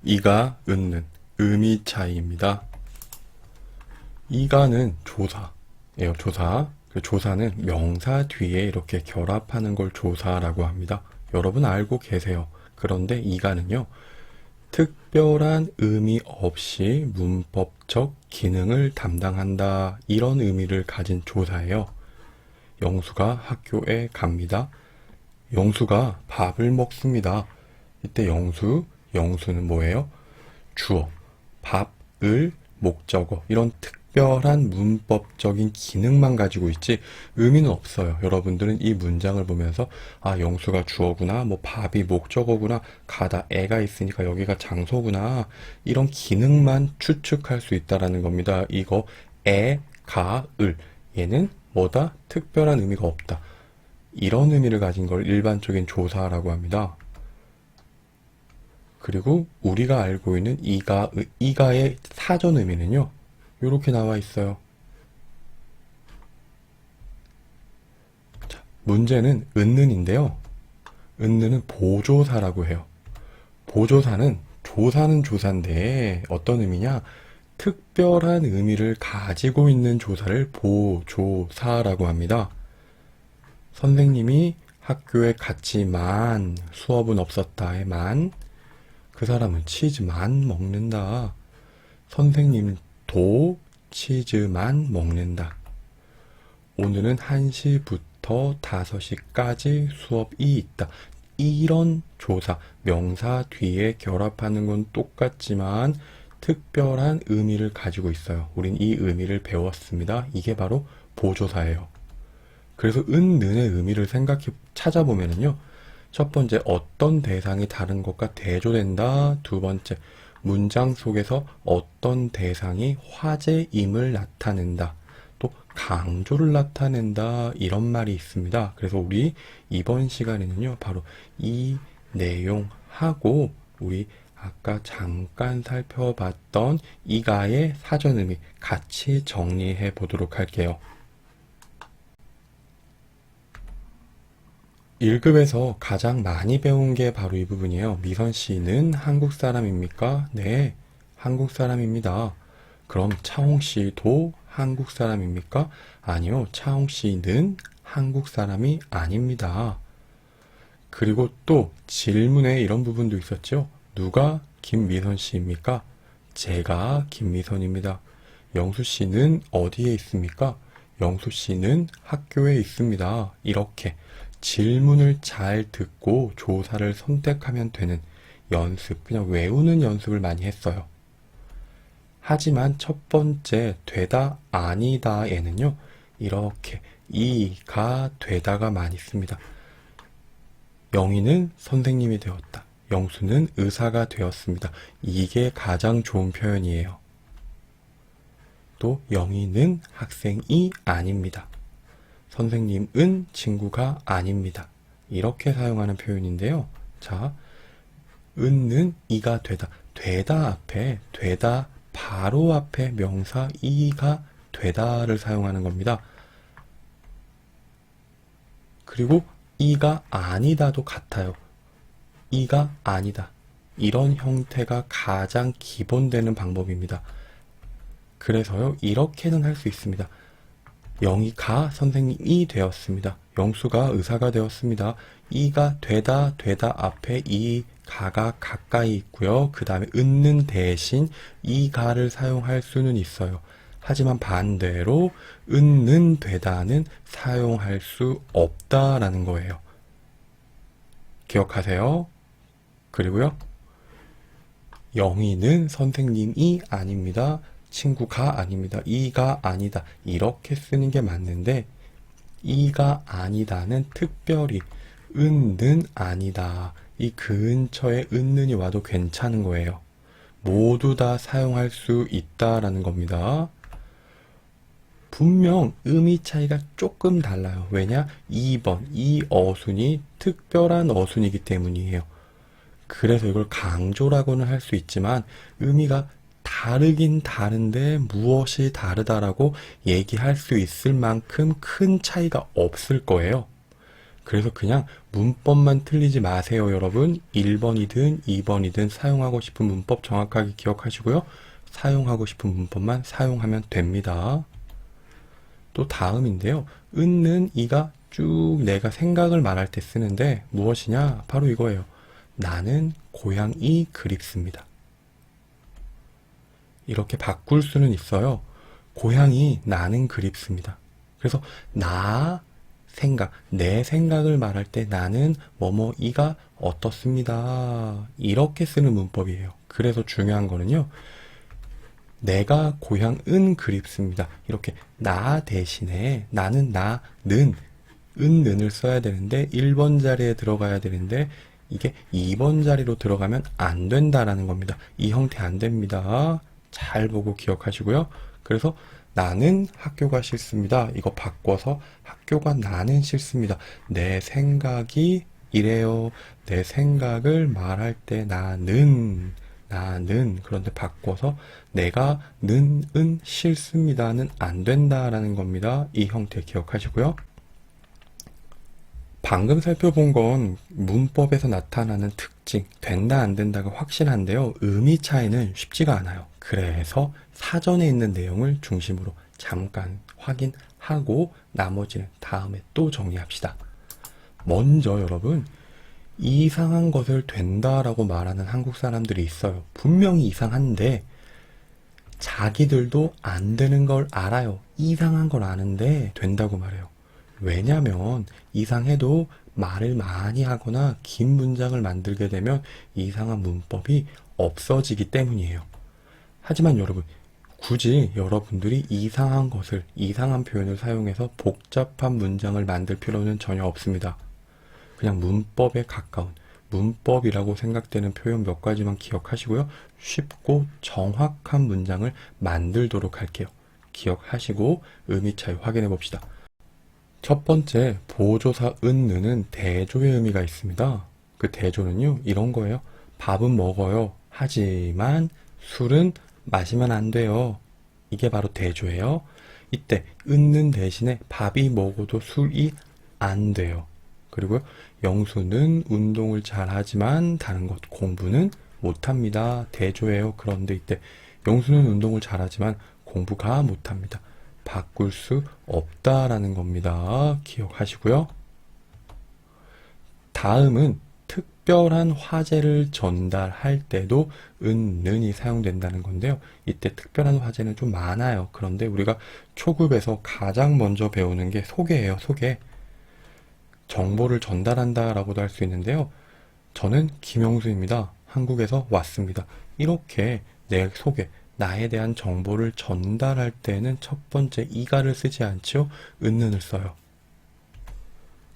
이가, 은는 의미 차이입니다. 이가는 조사예요. 조사. 그 조사는 명사 뒤에 이렇게 결합하는 걸 조사라고 합니다. 여러분 알고 계세요. 그런데 이가는요, 특별한 의미 없이 문법적 기능을 담당한다. 이런 의미를 가진 조사예요. 영수가 학교에 갑니다. 영수가 밥을 먹습니다. 이때 영수는 뭐예요? 주어, 밥을 목적어, 이런 특별한 문법적인 기능만 가지고 있지 의미는 없어요. 여러분들은 이 문장을 보면서 아, 영수가 주어구나, 뭐 밥이 목적어구나, 가다 애가 있으니까 여기가 장소구나, 이런 기능만 추측할 수 있다라는 겁니다. 이거 애, 가, 을, 얘는 뭐다? 특별한 의미가 없다. 이런 의미를 가진 걸 일반적인 조사라고 합니다. 그리고 우리가 알고 있는 이가의 사전 의미는요, 이렇게 나와 있어요. 자, 문제는 은는인데요. 은는은 보조사라고 해요. 보조사는 조사인데 어떤 의미냐? 특별한 의미를 가지고 있는 조사를 보조사라고 합니다. 선생님이 학교에 갔지만 수업은 없었다의 만, 그 사람은 치즈만 먹는다. 선생님도 치즈만 먹는다. 오늘은 1시부터 5시까지 수업이 있다. 이런 조사, 명사 뒤에 결합하는 건 똑같지만 특별한 의미를 가지고 있어요. 우린 이 의미를 배웠습니다. 이게 바로 보조사예요. 그래서 은는의 의미를 찾아보면요. 첫 번째, 어떤 대상이 다른 것과 대조된다. 두 번째, 문장 속에서 어떤 대상이 화제임을 나타낸다. 또 강조를 나타낸다. 이런 말이 있습니다. 그래서 우리 이번 시간에는요, 바로 이 내용하고 우리 아까 잠깐 살펴봤던 이가의 사전 의미 같이 정리해 보도록 할게요. 1급에서 가장 많이 배운 게 바로 이 부분이에요. 미선 씨는 한국 사람입니까? 네, 한국 사람입니다. 그럼 차홍 씨도 한국 사람입니까? 아니요, 차홍 씨는 한국 사람이 아닙니다. 그리고 또 질문에 이런 부분도 있었죠. 누가 김미선 씨입니까? 제가 김미선입니다. 영수 씨는 어디에 있습니까? 영수 씨는 학교에 있습니다. 이렇게 질문을 잘 듣고 조사를 선택하면 되는 연습, 그냥 외우는 연습을 많이 했어요. 하지만 첫 번째 되다 아니다에는요, 이렇게 이가 되다가 많이 씁니다. 영희는 선생님이 되었다. 영수는 의사가 되었습니다. 이게 가장 좋은 표현이에요. 또 영희는 학생이 아닙니다. 선생님은 친구가 아닙니다. 이렇게 사용하는 표현인데요. 자, 은는 이가 되다. 되다 앞에, 되다 바로 앞에 명사 이가 되다를 사용하는 겁니다. 그리고 이가 아니다도 같아요. 이가 아니다. 이런 형태가 가장 기본되는 방법입니다. 그래서요, 이렇게는 할 수 있습니다. 영희가 선생님이 되었습니다. 영수가 의사가 되었습니다. 이가 되다 앞에 이 가가 가까이 있고요. 그 다음에 은는 대신 이 가를 사용할 수는 있어요. 하지만 반대로 은는 되다는 사용할 수 없다라는 거예요. 기억하세요. 그리고요, 영희는 선생님이 아닙니다. 친구가 아닙니다. 이가 아니다. 이렇게 쓰는 게 맞는데, 이가 아니다는 특별히 은는 아니다. 이 근처에 은는이 와도 괜찮은 거예요. 모두 다 사용할 수 있다라는 겁니다. 분명 의미 차이가 조금 달라요. 왜냐? 2번, 이 어순이 특별한 어순이기 때문이에요. 그래서 이걸 강조라고는 할 수 있지만 의미가 다르긴 다른데 무엇이 다르다라고 얘기할 수 있을 만큼 큰 차이가 없을 거예요. 그래서 그냥 문법만 틀리지 마세요, 여러분. 1번이든 2번이든 사용하고 싶은 문법 정확하게 기억하시고요. 사용하고 싶은 문법만 사용하면 됩니다. 또 다음인데요. 은는 이가 쭉 내가 생각을 말할 때 쓰는데 무엇이냐? 바로 이거예요. 나는 고양이 그립습니다. 이렇게 바꿀 수는 있어요. 고양이 나는 그립습니다. 그래서 나 생각, 내 생각을 말할 때 나는 뭐뭐이가 어떻습니다. 이렇게 쓰는 문법이에요. 그래서 중요한 거는요. 내가 고향은 그립습니다. 이렇게 나 대신에 나는 나는 은을 써야 되는데 1번 자리에 들어가야 되는데 이게 2번 자리로 들어가면 안 된다라는 겁니다. 이 형태 안 됩니다. 잘 보고 기억하시고요. 그래서 나는 학교가 싫습니다. 이거 바꿔서 학교가 나는 싫습니다. 내 생각이 이래요. 내 생각을 말할 때 나는 그런데 바꿔서 내가 는 싫습니다는 안 된다라는 겁니다. 이 형태 기억하시고요. 방금 살펴본 건 문법에서 나타나는 특징, 된다 안 된다가 확실한데요. 의미 차이는 쉽지가 않아요. 그래서 사전에 있는 내용을 중심으로 잠깐 확인하고 나머지는 다음에 또 정리합시다. 먼저 여러분, 이상한 것을 된다라고 말하는 한국 사람들이 있어요. 분명히 이상한데 자기들도 안 되는 걸 알아요. 이상한 걸 아는데 된다고 말해요. 왜냐면 이상해도 말을 많이 하거나 긴 문장을 만들게 되면 이상한 문법이 없어지기 때문이에요. 하지만 여러분, 굳이 여러분들이 이상한 것을, 이상한 표현을 사용해서 복잡한 문장을 만들 필요는 전혀 없습니다. 그냥 문법에 가까운, 문법이라고 생각되는 표현 몇 가지만 기억하시고요. 쉽고 정확한 문장을 만들도록 할게요. 기억하시고 의미 차이 확인해 봅시다. 첫 번째, 보조사 은느는 대조의 의미가 있습니다. 그 대조는요, 이런 거예요. 밥은 먹어요. 하지만 술은 마시면 안 돼요. 이게 바로 대조예요. 이때 은는 대신에 밥이 먹어도 술이 안 돼요. 그리고 영수는 운동을 잘 하지만 다른 것 공부는 못합니다. 대조예요. 그런데 이때 영수는 운동을 잘 하지만 공부가 못합니다. 바꿀 수 없다라는 겁니다. 기억하시고요. 다음은 특별한 화제를 전달할 때도 은는이 사용된다는 건데요. 이때 특별한 화제는 좀 많아요. 그런데 우리가 초급에서 가장 먼저 배우는 게 소개예요. 소개. 정보를 전달한다라고도 할 수 있는데요. 저는 김용수입니다. 한국에서 왔습니다. 이렇게 내 소개, 나에 대한 정보를 전달할 때는 첫 번째 이가를 쓰지 않죠. 은는을 써요.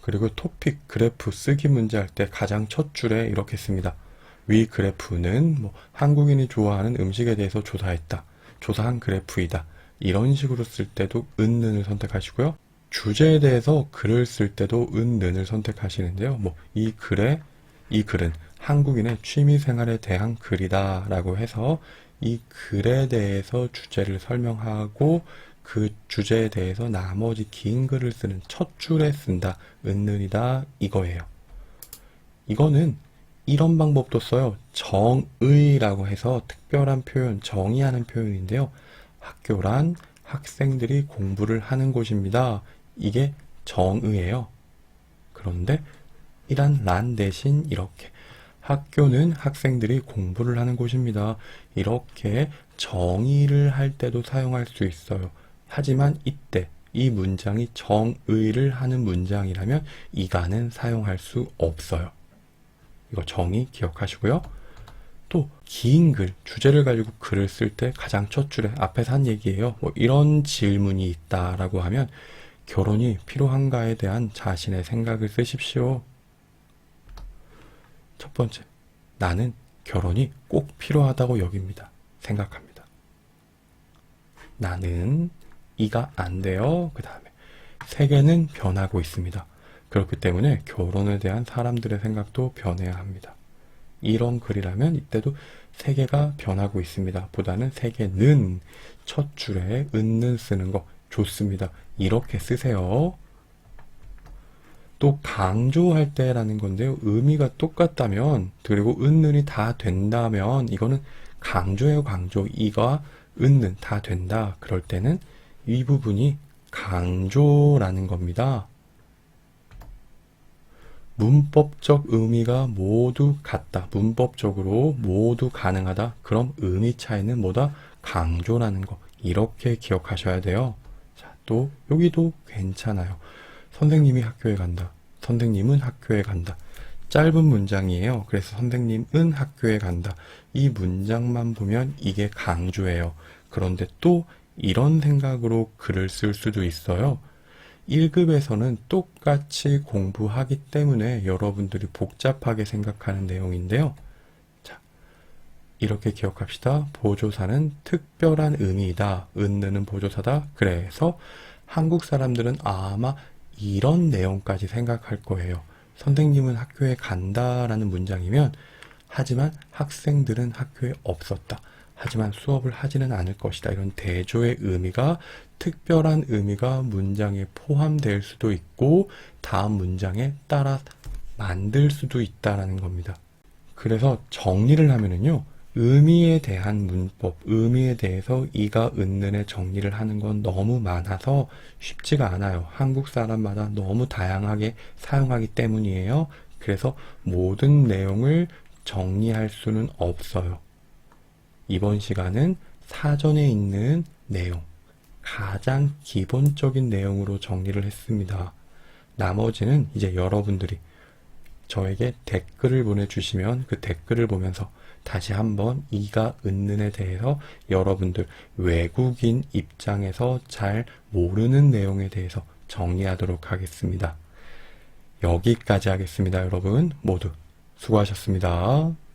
그리고 토픽, 그래프, 쓰기 문제 할 때 가장 첫 줄에 이렇게 씁니다. 위 그래프는 한국인이 좋아하는 음식에 대해서 조사했다. 조사한 그래프이다. 이런 식으로 쓸 때도 은는을 선택하시고요. 주제에 대해서 글을 쓸 때도 은는을 선택하시는데요. 이 글은 한국인의 취미생활에 대한 글이다 라고 해서 이 글에 대해서 주제를 설명하고 그 주제에 대해서 나머지 긴 글을 쓰는 첫 줄에 쓴다. 은는이다. 이거예요. 이거는 이런 방법도 써요. 정의라고 해서 특별한 표현, 정의하는 표현인데요. 학교란 학생들이 공부를 하는 곳입니다. 이게 정의예요. 그런데 이란 란 대신 이렇게 학교는 학생들이 공부를 하는 곳입니다. 이렇게 정의를 할 때도 사용할 수 있어요. 하지만 이때 이 문장이 정의를 하는 문장이라면 이가는 사용할 수 없어요. 이거 정의 기억하시고요. 또 긴 글, 주제를 가지고 글을 쓸 때 가장 첫 줄에 앞에서 한 얘기예요. 이런 질문이 있다라고 하면 결혼이 필요한가에 대한 자신의 생각을 쓰십시오. 첫 번째, 나는 결혼이 꼭 필요하다고 여깁니다. 생각합니다. 나는 이가 안 돼요. 그 다음에 세계는 변하고 있습니다. 그렇기 때문에 결혼에 대한 사람들의 생각도 변해야 합니다. 이런 글이라면 이때도 세계가 변하고 있습니다. 보다는 세계는 첫 줄에 은는 쓰는 거 좋습니다. 이렇게 쓰세요. 또 강조할 때라는 건데요. 의미가 똑같다면, 그리고 은는이 다 된다면, 이거는 강조예요, 강조. 이가 은는 다 된다. 그럴 때는 이 부분이 강조라는 겁니다. 문법적 의미가 모두 같다. 문법적으로 모두 가능하다. 그럼 의미 차이는 뭐다? 강조라는 거. 이렇게 기억하셔야 돼요. 자, 또 여기도 괜찮아요. 선생님이 학교에 간다. 선생님은 학교에 간다. 짧은 문장이에요. 그래서 선생님은 학교에 간다. 이 문장만 보면 이게 강조예요. 그런데 또 이런 생각으로 글을 쓸 수도 있어요. 1급에서는 똑같이 공부하기 때문에 여러분들이 복잡하게 생각하는 내용인데요. 자, 이렇게 기억합시다. 보조사는 특별한 의미이다. 은느는 보조사다. 그래서 한국 사람들은 아마 이런 내용까지 생각할 거예요. 선생님은 학교에 간다라는 문장이면 하지만 학생들은 학교에 없었다. 하지만 수업을 하지는 않을 것이다. 이런 대조의 의미가 특별한 의미가 문장에 포함될 수도 있고 다음 문장에 따라 만들 수도 있다라는 겁니다. 그래서 정리를 하면은요. 의미에 대한 문법, 의미에 대해서 이가 은는의 정리를 하는 건 너무 많아서 쉽지가 않아요. 한국 사람마다 너무 다양하게 사용하기 때문이에요. 그래서 모든 내용을 정리할 수는 없어요. 이번 시간은 사전에 있는 내용, 가장 기본적인 내용으로 정리를 했습니다. 나머지는 이제 여러분들이 저에게 댓글을 보내주시면 그 댓글을 보면서 다시 한번 이가 은는에 대해서 여러분들 외국인 입장에서 잘 모르는 내용에 대해서 정리하도록 하겠습니다. 여기까지 하겠습니다. 여러분 모두 수고하셨습니다.